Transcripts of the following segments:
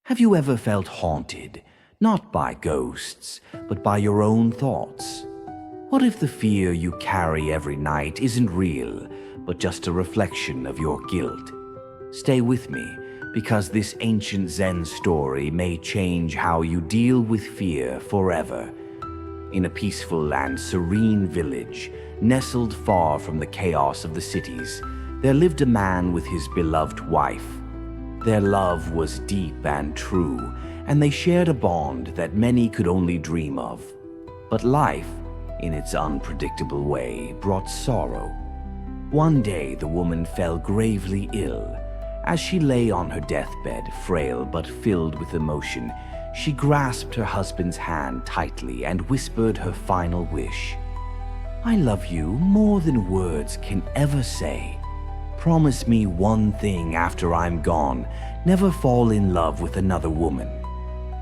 Have you ever felt haunted, not by ghosts, but by your own thoughts? What if the fear you carry every night isn't real, but just a reflection of your guilt? Stay with me, because this ancient Zen story may change how you deal with fear forever. In a peaceful and serene village, nestled far from the chaos of the cities, there lived a man with his beloved wife. Their love was deep and true, and they shared a bond that many could only dream of. But life, in its unpredictable way, brought sorrow. One day the woman fell gravely ill. As she lay on her deathbed, frail but filled with emotion, she grasped her husband's hand tightly and whispered her final wish. "I love you more than words can ever say. Promise me one thing after I'm gone, never fall in love with another woman.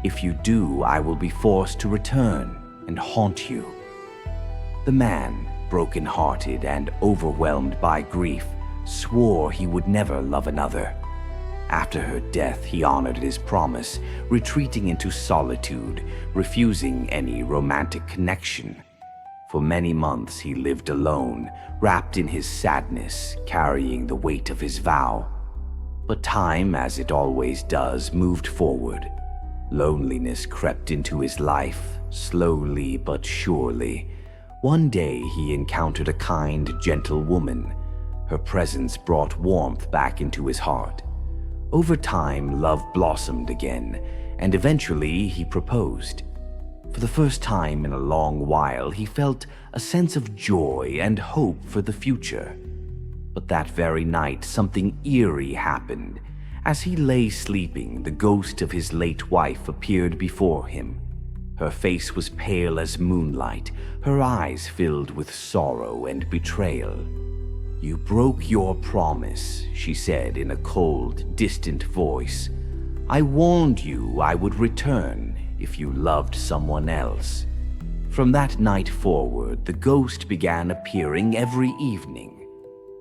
If you do, I will be forced to return and haunt you." The man, broken-hearted and overwhelmed by grief, swore he would never love another. After her death, he honored his promise, retreating into solitude, refusing any romantic connection. For many months he lived alone, wrapped in his sadness, carrying the weight of his vow. But time, as it always does, moved forward. Loneliness crept into his life, slowly but surely. One day he encountered a kind, gentle woman. Her presence brought warmth back into his heart. Over time, love blossomed again, and eventually he proposed. For the first time in a long while, he felt a sense of joy and hope for the future. But that very night, something eerie happened. As he lay sleeping, the ghost of his late wife appeared before him. Her face was pale as moonlight, her eyes filled with sorrow and betrayal. "You broke your promise," she said in a cold, distant voice. "I warned you I would return if you loved someone else." From that night forward, the ghost began appearing every evening.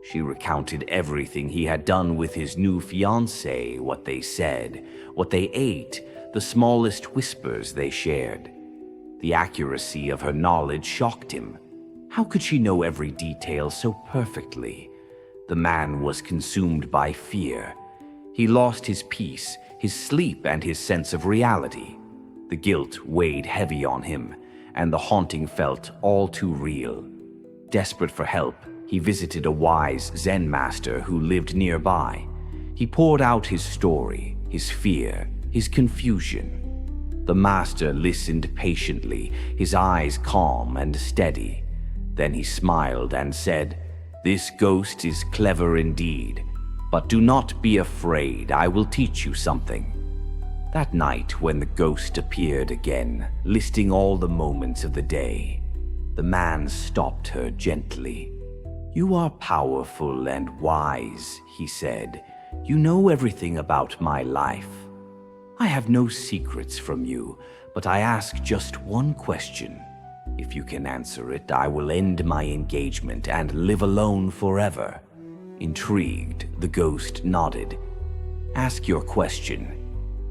She recounted everything he had done with his new fiancée, what they said, what they ate, the smallest whispers they shared. The accuracy of her knowledge shocked him. How could she know every detail so perfectly? The man was consumed by fear. He lost his peace, his sleep, and his sense of reality. The guilt weighed heavy on him, and the haunting felt all too real. Desperate for help, he visited a wise Zen master who lived nearby. He poured out his story, his fear, his confusion. The master listened patiently, his eyes calm and steady. Then he smiled and said, "This ghost is clever indeed, but do not be afraid, I will teach you something." That night, when the ghost appeared again, listing all the moments of the day, the man stopped her gently. "You are powerful and wise," he said. "You know everything about my life. I have no secrets from you, but I ask just one question. If you can answer it, I will end my engagement and live alone forever." Intrigued, the ghost nodded. "Ask your question."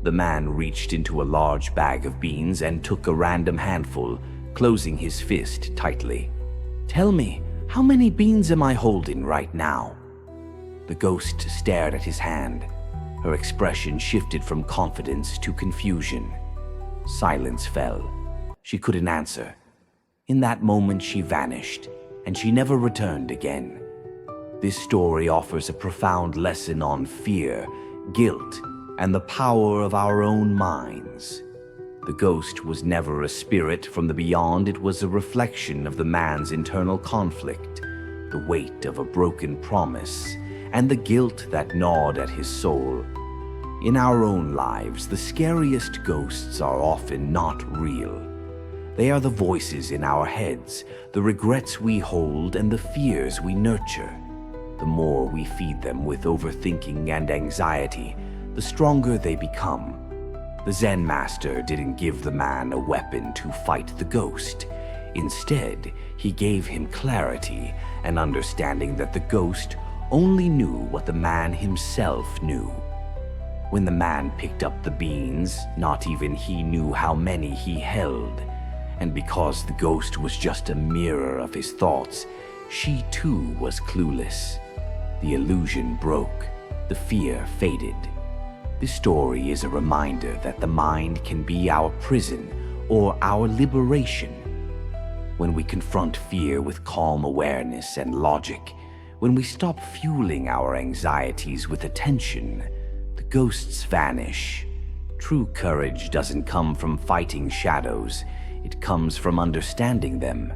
The man reached into a large bag of beans and took a random handful, closing his fist tightly. "Tell me, how many beans am I holding right now?" The ghost stared at his hand. Her expression shifted from confidence to confusion. Silence fell. She couldn't answer. In that moment, she vanished, and she never returned again. This story offers a profound lesson on fear, guilt, and the power of our own minds. The ghost was never a spirit from the beyond. It was a reflection of the man's internal conflict, the weight of a broken promise, and the guilt that gnawed at his soul. In our own lives, the scariest ghosts are often not real. They are the voices in our heads, the regrets we hold, and the fears we nurture. The more we feed them with overthinking and anxiety, the stronger they become. The Zen master didn't give the man a weapon to fight the ghost. Instead, he gave him clarity, an understanding that the ghost only knew what the man himself knew. When the man picked up the beans, not even he knew how many he held. And because the ghost was just a mirror of his thoughts, she too was clueless. The illusion broke. The fear faded. This story is a reminder that the mind can be our prison or our liberation. When we confront fear with calm awareness and logic, when we stop fueling our anxieties with attention, the ghosts vanish. True courage doesn't come from fighting shadows. It comes from understanding them.